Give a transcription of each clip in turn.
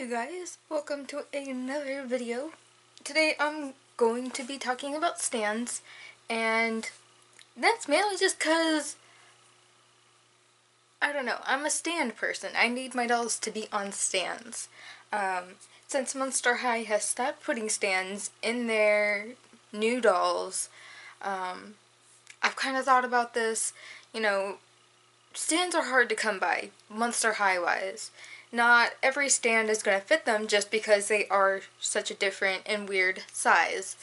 you guys, welcome to another video. Today I'm going to be talking about stands, and that's mainly just because, I don't know, I'm a stand person. I need my dolls to be on stands. Since Monster High has stopped putting stands in their new dolls, I've kind of thought about this. Stands are hard to come by, Monster High wise. Not every stand is going to fit them just because they are such a different and weird size,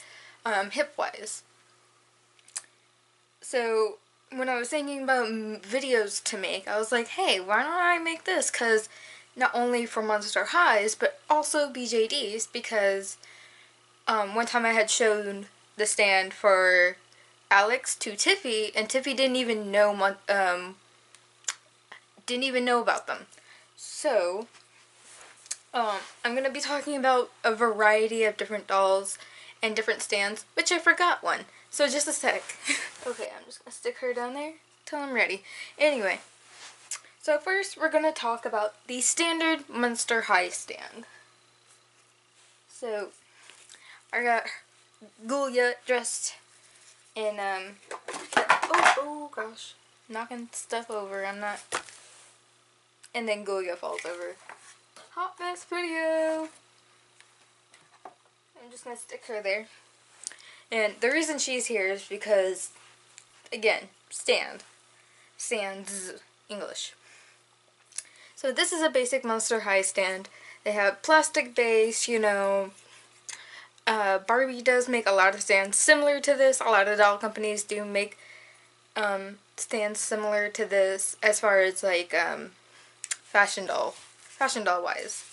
hip wise. So when I was thinking about videos to make, I was like, hey, why don't I make this? Because not only for Monster Highs, but also BJDs, because one time I had shown the stand for Alex to Tiffy, and Tiffy didn't even know about them. So, I'm going to be talking about a variety of different dolls and different stands, which I forgot one. So just a sec. Okay, I'm just going to stick her down there till I'm ready. Anyway, so first we're going to talk about the standard Monster High stand. So, I got Ghoulia dressed in, oh gosh, knocking stuff over, and then Ghoulia falls over. Hot mess video! I'm just gonna stick her there. And the reason she's here is because, again, stands, English. So this is a basic Monster High stand. They have plastic base, Barbie does make a lot of stands similar to this. A lot of doll companies do make stands similar to this as far as like fashion doll wise.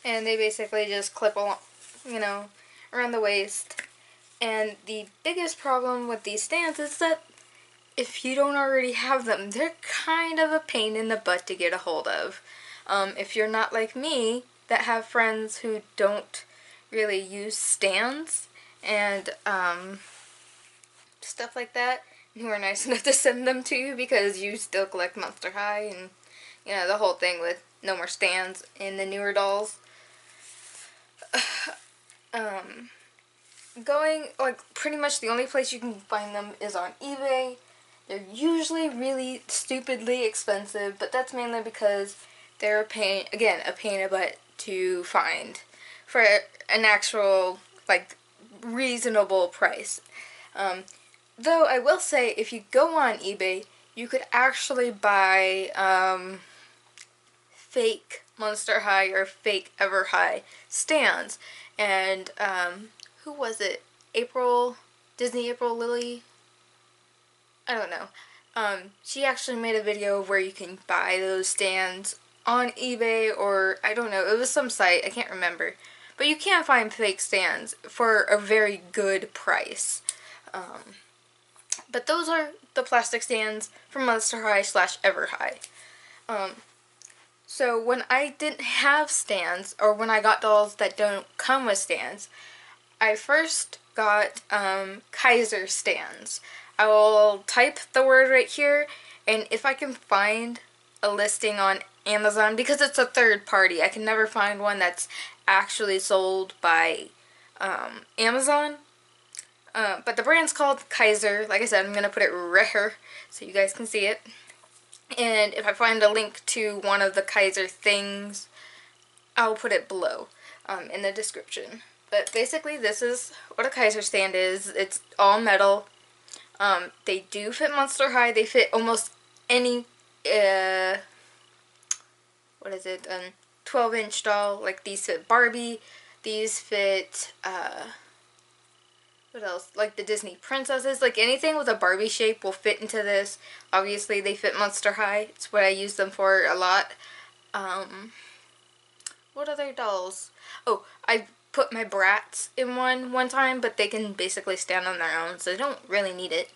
And they basically just clip along, around the waist. And the biggest problem with these stands is that if you don't already have them, they're kind of a pain in the butt to get a hold of. If you're not like me, that have friends who don't really use stands and stuff like that, who are nice enough to send them to you because you still collect Monster High and, the whole thing with no more stands in the newer dolls. Pretty much the only place you can find them is on eBay. They're usually really stupidly expensive, but that's mainly because they're a pain in the butt to find for an actual, reasonable price. Though I will say, if you go on eBay, you could actually buy fake Monster High or fake Ever High stands. And who was it? Disney April Lily? I don't know. She actually made a video where you can buy those stands on eBay, or I don't know, it was some site, I can't remember. But you can find fake stands for a very good price. But those are the plastic stands from Monster High / Ever High. So when I didn't have stands, or when I got dolls that don't come with stands, I first got Kaiser stands. I will type the word right here, and if I can find a listing on Amazon, because it's a third party, I can never find one that's actually sold by Amazon. But the brand's called Kaiser. Like I said, I'm going to put it right here so you guys can see it. And if I find a link to one of the Kaiser things, I'll put it below in the description. But basically, this is what a Kaiser stand is. It's all metal. They do fit Monster High. They fit almost any, 12-inch doll. Like, these fit Barbie. These fit, what else? Like the Disney princesses. Like, anything with a Barbie shape will fit into this. Obviously, they fit Monster High. It's what I use them for a lot. What other dolls? Oh, I put my Bratz in one time, but they can basically stand on their own, so they don't really need it.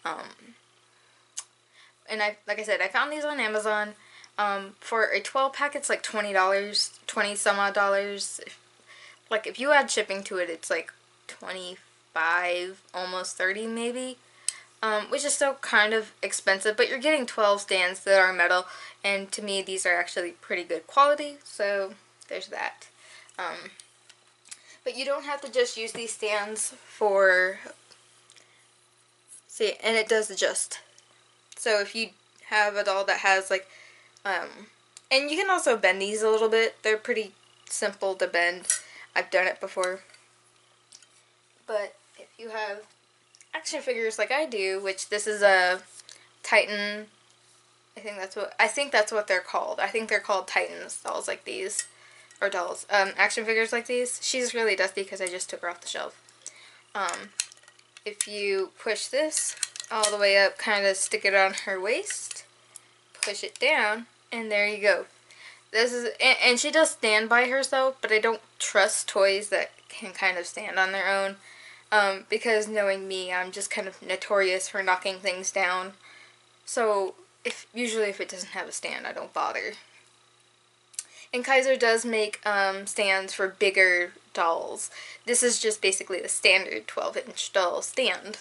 And like I said, I found these on Amazon. For a 12-pack, it's like $20, 20 some odd dollars. If you add shipping to it, it's like 25, almost 30 maybe. which is still kind of expensive, but you're getting 12 stands that are metal, and to me these are actually pretty good quality, so there's that. But you don't have to just use these stands for, see, and it does adjust. So if you have a doll that has like, and you can also bend these a little bit. They're pretty simple to bend. I've done it before. But if you have action figures like I do, which this is a Titan, I think that's what they're called. I think they're called Titans, dolls like these. Or dolls, action figures like these. She's really dusty because I just took her off the shelf. If you push this all the way up, kind of stick it on her waist, push it down, and there you go. This is, and she does stand by herself, but I don't trust toys that can kind of stand on their own, because knowing me, I'm just kind of notorious for knocking things down. So usually if it doesn't have a stand, I don't bother. And Kaiser does make stands for bigger dolls. This is just basically the standard 12-inch doll stand.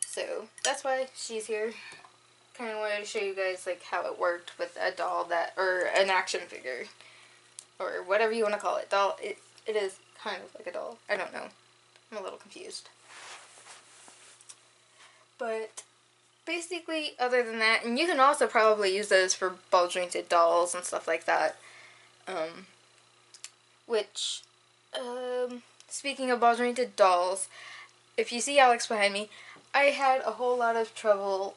So that's why she's here. Kind of wanted to show you guys like how it worked with a doll that, or an action figure, or whatever you want to call it. Doll. It is kind of like a doll. I don't know. I'm a little confused. But basically, other than that, and you can also probably use those for ball jointed dolls and stuff like that. Speaking of ball jointed dolls, if you see Alex behind me, I had a whole lot of trouble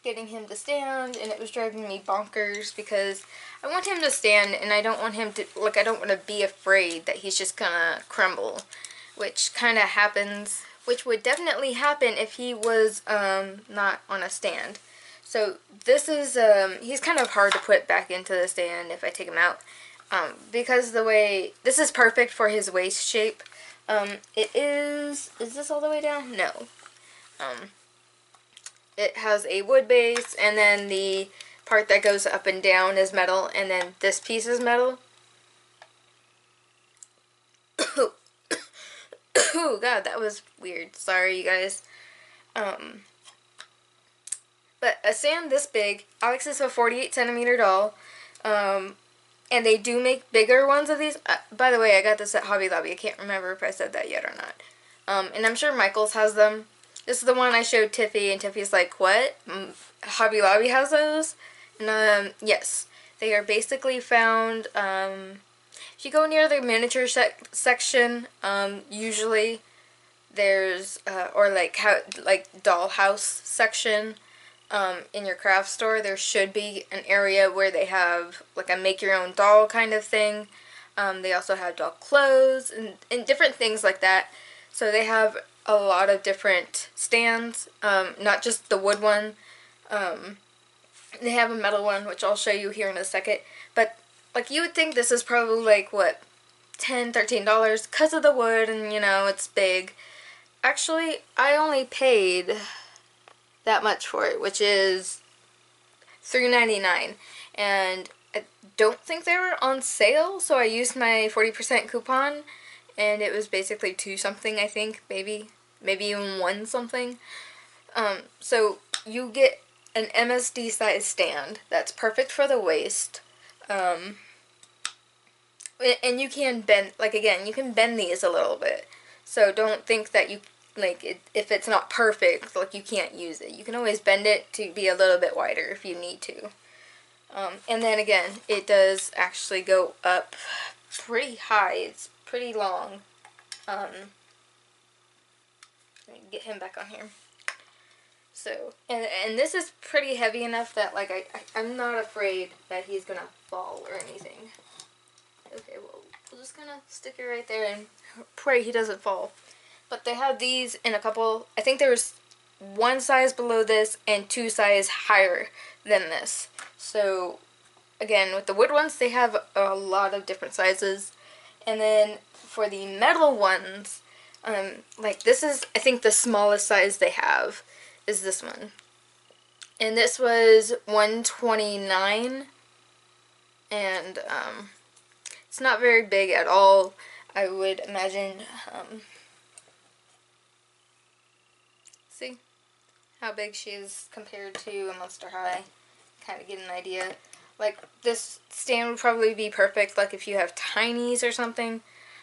getting him to stand, and it was driving me bonkers because I want him to stand, and I don't want him to, like, I don't want to be afraid that he's just gonna crumble, which kind of happens, which would definitely happen if he was not on a stand. So this is, he's kind of hard to put back into the stand if I take him out, because the way, this is perfect for his waist shape. Is this all the way down? No. It has a wood base, and then the part that goes up and down is metal, and then this piece is metal. Oh god, that was weird. Sorry, you guys. But a stand this big, Alex is a 48 centimeter doll, and they do make bigger ones of these. By the way, I got this at Hobby Lobby. I can't remember if I said that yet or not. And I'm sure Michael's has them. This is the one I showed Tiffy, and Tiffy's like, what? Hobby Lobby has those? And, yes. They are basically found, if you go near the miniature section, usually there's, or like dollhouse section, in your craft store, there should be an area where they have, like, a make-your-own doll kind of thing. They also have doll clothes, and different things like that. So they have a lot of different stands, not just the wood one. They have a metal one, which I'll show you here in a second. But, like, you would think this is probably, like, what, $10, $13 because of the wood, and, you know, it's big. Actually, I only paid that much for it, which is $3.99. And I don't think they were on sale, so I used my 40% coupon, and it was basically 2 something, I think, maybe even 1 something. So you get an MSD size stand that's perfect for the waist, and you can bend, like, again, you can bend these a little bit, so don't think that you, like, if it's not perfect, like, you can't use it. You can always bend it to be a little bit wider if you need to. And then again, it does actually go up pretty high. It's pretty long. Let me get him back on here. So, and this is pretty heavy enough that, like, I'm not afraid that he's gonna fall or anything. Okay, well, we're just gonna stick it right there and pray he doesn't fall. But they have these in a couple, I think there's 1 size below this and 2 size higher than this. So, again, with the wood ones, they have a lot of different sizes. And then for the metal ones, like, this is, I think, the smallest size they have is this one. And this was $129, and it's not very big at all. I would imagine how big she is compared to a Monster High. Kind of get an idea. Like, this stand would probably be perfect, like, if you have tinies or something.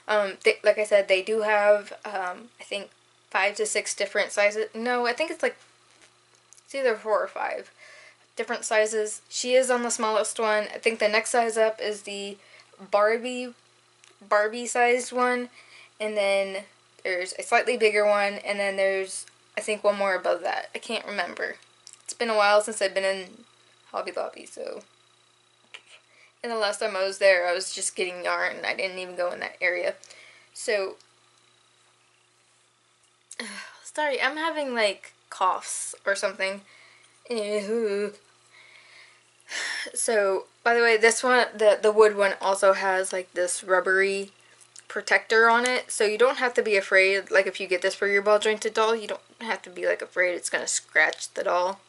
Like I said, they do have, I think, 5 to 6 different sizes. No, I think it's like, it's either 4 or 5 different sizes. She is on the smallest one. I think the next size up is the Barbie sized one, and then there's a slightly bigger one, and then there's, I think, one more above that. I can't remember. It's been a while since I've been in Hobby Lobby, so. And the last time I was there, I was just getting yarn, and I didn't even go in that area. So, sorry, I'm having, like, coughs or something. So, by the way, this one, the wood one also has, like, this rubbery protector on it, so you don't have to be afraid, like, if you get this for your ball jointed doll, you don't have to be, like, afraid it's gonna scratch the doll.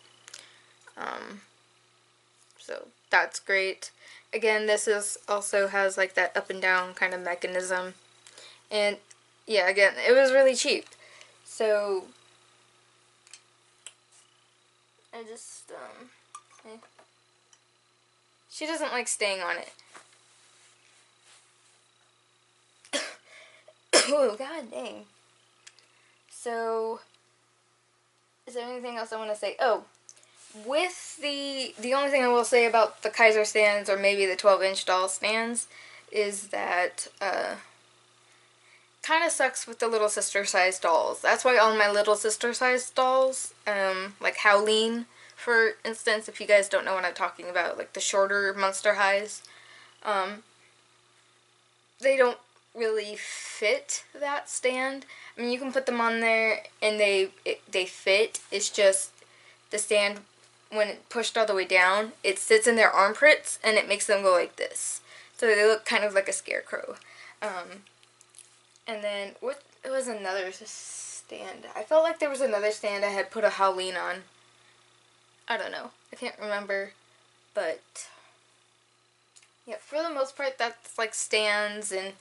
So, that's great. Again, this is also has, like, that up and down kind of mechanism. And, yeah, again, it was really cheap. So, I just, she doesn't like staying on it. Oh, god dang. So, is there anything else I want to say? Oh, with the only thing I will say about the Kaiser stands, or maybe the 12-inch doll stands, is that, kind of sucks with the little sister-sized dolls. That's why on my little sister-sized dolls, like Howleen, for instance, if you guys don't know what I'm talking about, like the shorter Monster Highs, they don't really fit that stand. I mean, you can put them on there and they fit. It's just the stand, when it pushed all the way down, it sits in their armpits and it makes them go like this. So they look kind of like a scarecrow. And then, what was another stand? I felt like there was another stand I had put a Howleen on. I don't know. I can't remember. But, yeah, for the most part, that's like stands, and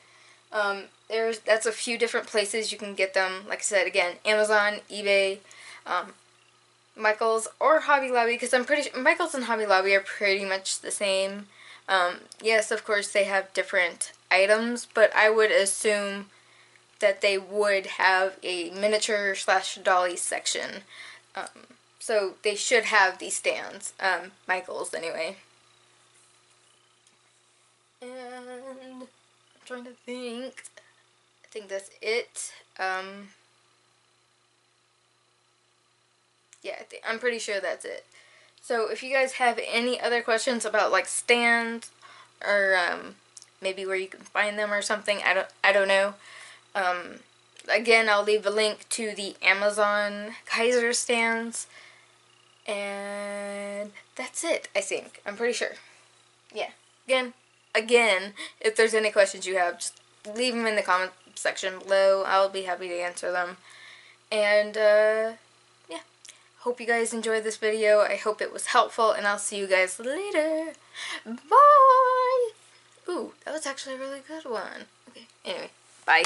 that's a few different places you can get them. Like I said, again, Amazon, eBay, Michaels, or Hobby Lobby, because I'm pretty sure Michaels and Hobby Lobby are pretty much the same. Yes, of course, they have different items, but I would assume that they would have a miniature / dolly section. So they should have these stands. Michaels, anyway. And I'm trying to think. I think that's it. Yeah, I'm pretty sure that's it. So if you guys have any other questions about, like, stands, or maybe where you can find them or something, I don't know. Again, I'll leave a link to the Amazon Kaiser stands. And that's it, I think. I'm pretty sure. Yeah. Again, if there's any questions you have, just leave them in the comment section below. I'll be happy to answer them. And, yeah. Hope you guys enjoyed this video. I hope it was helpful, and I'll see you guys later. Bye! Ooh, that was actually a really good one. Okay, anyway, bye.